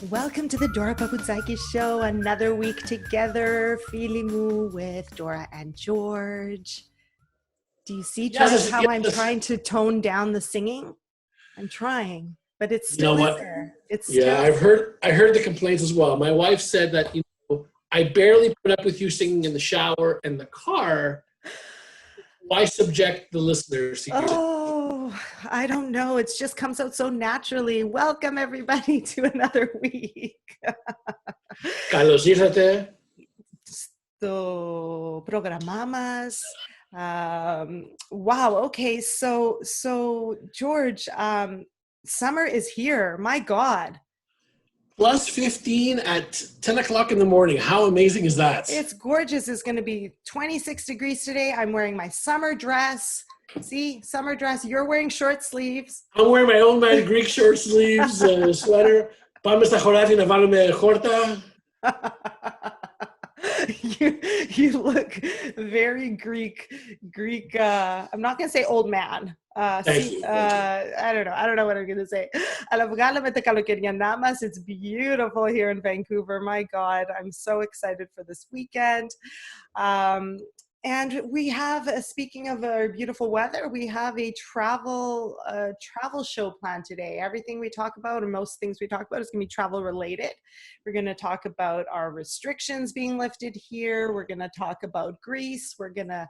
Welcome to the Dora Papoutsakis Show. Another week together, Filimu with Dora and George. Do you see, George, how I'm trying to tone down the singing? I'm trying, but it's still there. I heard the complaints as well. My wife said that I barely put up with you singing in the shower and the car. Why subject the listeners to Oh, I don't know. It just comes out so naturally. Welcome, everybody, to another week. Carlos, írate. Programamos. Wow. Okay. So George, summer is here. My God. Plus 15 at 10 o'clock in the morning. How amazing is that? It's gorgeous. It's going to be 26 degrees today. I'm wearing my summer dress. See, summer dress. You're wearing short sleeves. I'm wearing my own man Greek short sleeves, sweater. Πάμε στα χωράφια να βάλουμε χόρτα. You look very Greek. I'm not going to say old man. I don't know what I'm going to say. It's beautiful here in Vancouver. My God, I'm so excited for this weekend. And we have, speaking of our beautiful weather, we have a travel show planned today. Everything we talk about, and most things we talk about, is going to be travel related. We're going to talk about our restrictions being lifted here. We're going to talk about Greece. We're going to,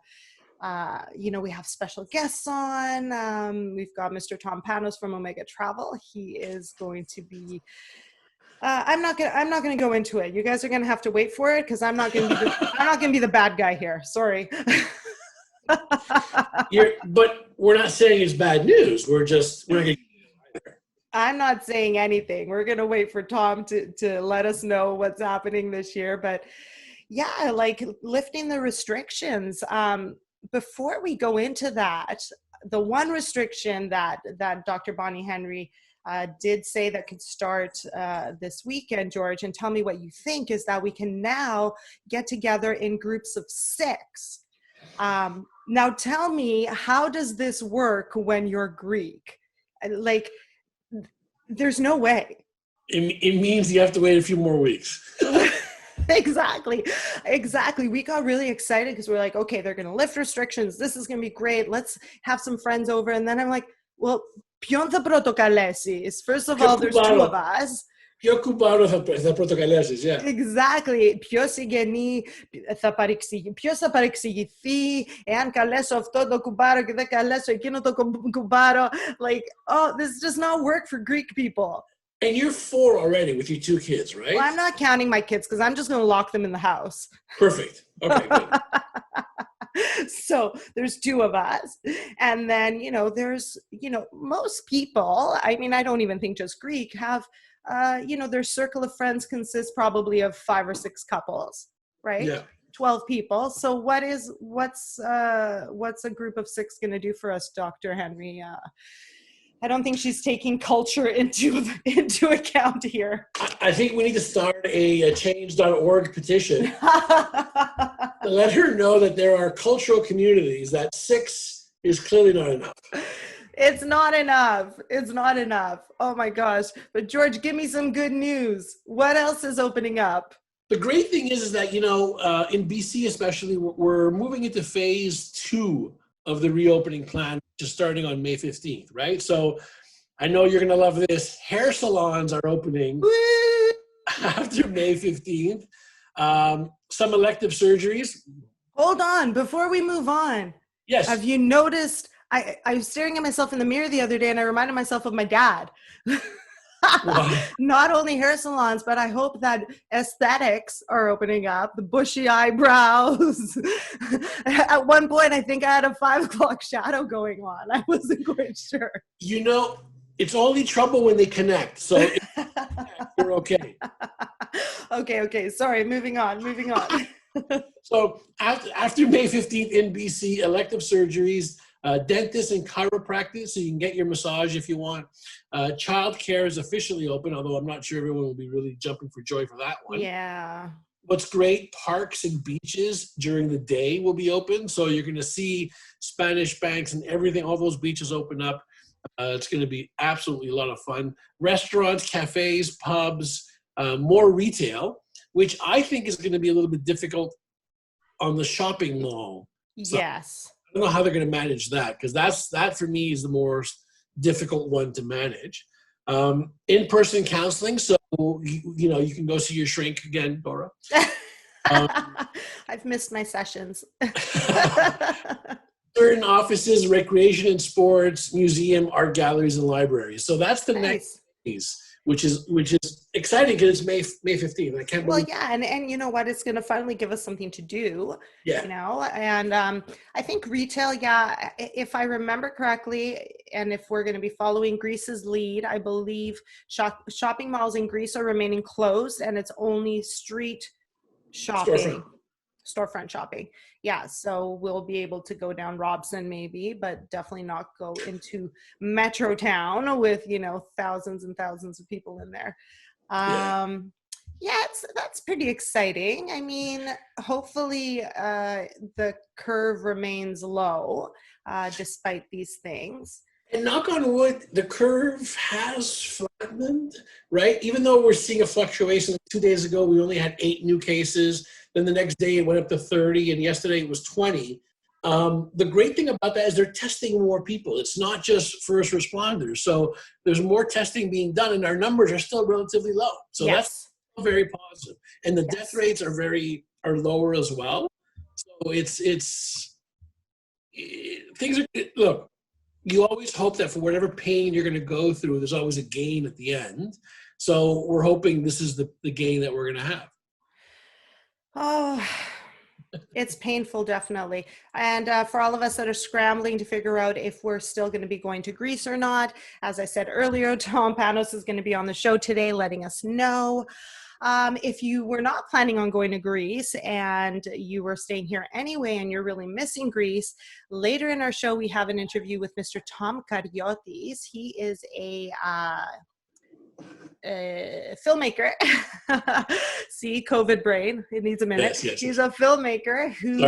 we have special guests on. We've got Mr. Tom Panos from Omega Travel. He is going to be. I'm not gonna go into it. You guys are gonna have to wait for it because I'm not gonna be the bad guy here. Sorry. But we're not saying it's bad news. I'm not saying anything. We're gonna wait for Tom to let us know what's happening this year. But yeah, like lifting the restrictions. Before we go into that, the one restriction that Dr. Bonnie Henry did say that could start this weekend, George, and tell me what you think, is that we can now get together in groups of 6. Now tell me, how does this work when you're Greek? Like, there's no way. It means you have to wait a few more weeks. Exactly. We got really excited because we're like, okay, they're going to lift restrictions. This is going to be great. Let's have some friends over. And then I'm like, well, ποιον θα πρωτοκαλέσεις? First of all, there's 2 of us. Ποιο κουμπάρο θα πρωτοκαλέσεις, yeah. Exactly. Ποιος θα παρεξηγηθεί εάν καλέσω αυτό το κουμπάρο και δεν καλέσω εκείνο το κουμπάρο. Like, this does not work for Greek people. And you're 4 already with your 2 kids, right? Well, I'm not counting my kids because I'm just going to lock them in the house. Perfect. Okay, good. So there's 2 of us. And then, there's, most people, I mean, I don't even think just Greek, have, their circle of friends consists probably of 5 or 6 couples, right? Yeah. 12 people. So what's a group of 6 going to do for us, Dr. Henry? I don't think she's taking culture into account here. I think we need to start a change.org petition. Let her know that there are cultural communities, that 6 is clearly not enough. It's not enough. Oh my gosh. But George, give me some good news. What else is opening up? The great thing is that, in BC especially, we're moving into phase 2 of the reopening plan, just starting on May 15th, right? So I know you're going to love this. Hair salons are opening after May 15th. Some elective surgeries. Hold on, before we move on. Yes. Have you noticed, I was staring at myself in the mirror the other day and I reminded myself of my dad. Not only hair salons, but I hope that aesthetics are opening up, the bushy eyebrows. At one point, I think I had a 5 o'clock shadow going on. I wasn't quite sure. It's only trouble when they connect. So you're okay. Okay. Sorry, moving on. So after May 15th in BC, elective surgeries, dentists and chiropractic, so you can get your massage if you want. Childcare is officially open, although I'm not sure everyone will be really jumping for joy for that one. Yeah. What's great, parks and beaches during the day will be open. So you're going to see Spanish Banks and everything, all those beaches open up. It's going to be absolutely a lot of fun. Restaurants, cafes, pubs, more retail, which I think is going to be a little bit difficult on the shopping mall. Yes. I don't know how they're going to manage that, because that for me is the more difficult one to manage. In-person counseling, so you can go see your shrink again, Dora. I've missed my sessions. Certain offices, recreation and sports, museum, art galleries, and libraries. So that's the next phase, which is exciting because it's May 15th. I can't believe. Well, yeah, and you know what? It's going to finally give us something to do. Yeah. And I think retail. Yeah, if I remember correctly, and if we're going to be following Greece's lead, I believe shopping malls in Greece are remaining closed, and it's only street shopping. Storefront shopping. Yeah, so we'll be able to go down Robson maybe, but definitely not go into Metro Town with, thousands and thousands of people in there. That's pretty exciting. I mean, hopefully the curve remains low despite these things. And knock on wood, the curve has flattened, right? Even though we're seeing a fluctuation. 2 days ago, we only had 8 new cases. Then the next day it went up to 30, and yesterday it was 20. The great thing about that is they're testing more people. It's not just first responders. So there's more testing being done, and our numbers are still relatively low. So that's very positive. And the death rates are lower as well. So things are, look, you always hope that for whatever pain you're going to go through, there's always a gain at the end. So we're hoping this is the gain that we're going to have. Oh, it's painful, definitely. And for all of us that are scrambling to figure out if we're still going to be going to Greece or not, as I said earlier, Tom Panos is going to be on the show today letting us know. If you were not planning on going to Greece and you were staying here anyway and you're really missing Greece, later in our show we have an interview with Mr. Tom Karyotis. He is a filmmaker. See, COVID brain, it needs a minute. Yes. He's a filmmaker who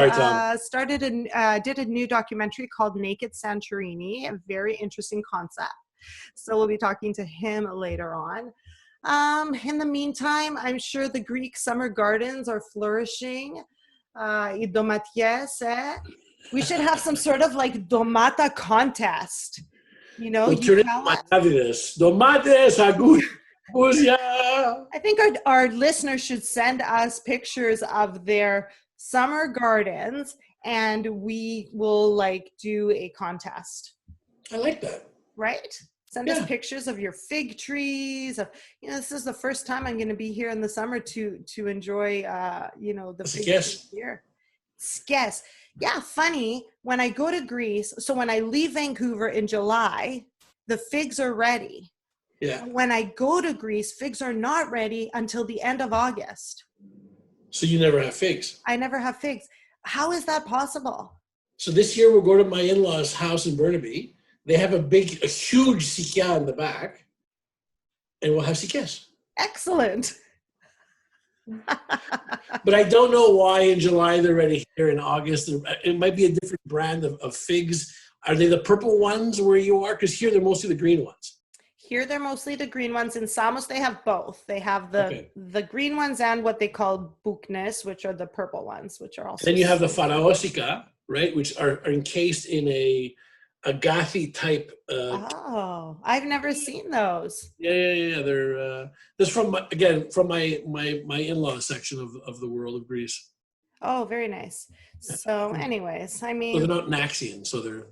did a new documentary called Naked Santorini, a very interesting concept. So we'll be talking to him later on. In the meantime, I'm sure the Greek summer gardens are flourishing. We should have some sort of like domata contest. I think our listeners should send us pictures of their summer gardens, and we will do a contest. I like that. Right? Send us pictures of your fig trees. This is the first time I'm going to be here in the summer to enjoy, the fig trees here. Yes. Yeah, funny. When I go to Greece, so when I leave Vancouver in July, the figs are ready. Yeah. When I go to Greece, figs are not ready until the end of August. So you never have figs? I never have figs. How is that possible? So this year we'll go to my in-laws' house in Burnaby. They have a huge sikia in the back, and we'll have sikias. Excellent. But I don't know why in July they're ready here in August. It might be a different brand of figs. Are they the purple ones where you are? Because here they're mostly the green ones. Here they're mostly the green ones. In Samos they have both. They have the green ones and what they call buknes, which are the purple ones, which are also. Then you have the faraosika, right, which are encased in a Agape type. I've never seen those. Yeah. They're this from my in-law section of the world of Greece. Oh, very nice. So, anyways, I mean, they're not Naxians, so they're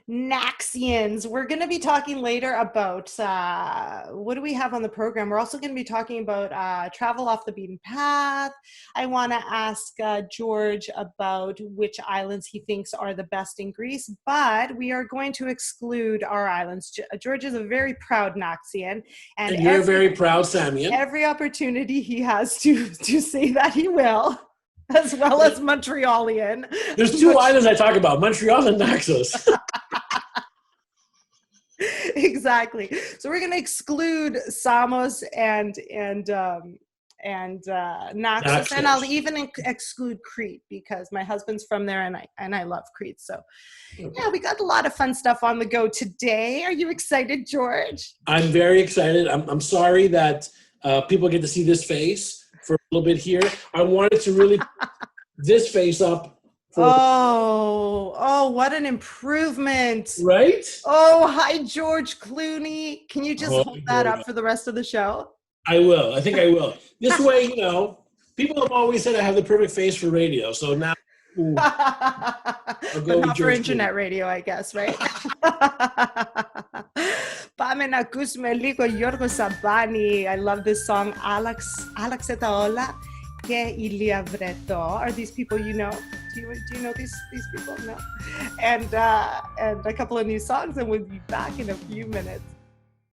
Naxians. We're going to be talking later about what do we have on the program? We're also going to be talking about travel off the beaten path. I want to ask George about which islands he thinks are the best in Greece, but we are going to exclude our islands. George is a very proud Naxian, and you're a very proud Samian. Every opportunity he has to say that, he will. As well as Montrealian. There's two islands I talk about, Montreal and Naxos. Exactly. So we're going to exclude Samos and Naxos, and I'll even exclude Crete because my husband's from there and I love Crete. So yeah, we got a lot of fun stuff on the go today. Are you excited, George? I'm very excited. I'm sorry that people get to see this face for a little bit here. I wanted to really put this face up. Oh, what an improvement. Right? Oh, hi, George Clooney. Can you just hold that up for the rest of the show? I will. I think I will. This way, people have always said I have the perfect face for radio. So now, but not for internet radio, I guess, right? Πάμε να ακούσουμε λίγο Γιώργο Σαμπάνη. I love this song, Άλλαξε τα όλα και Ηλία Βρετό. Are these people you know? Do you know these people? No. And a couple of new songs, and we'll be back in a few minutes.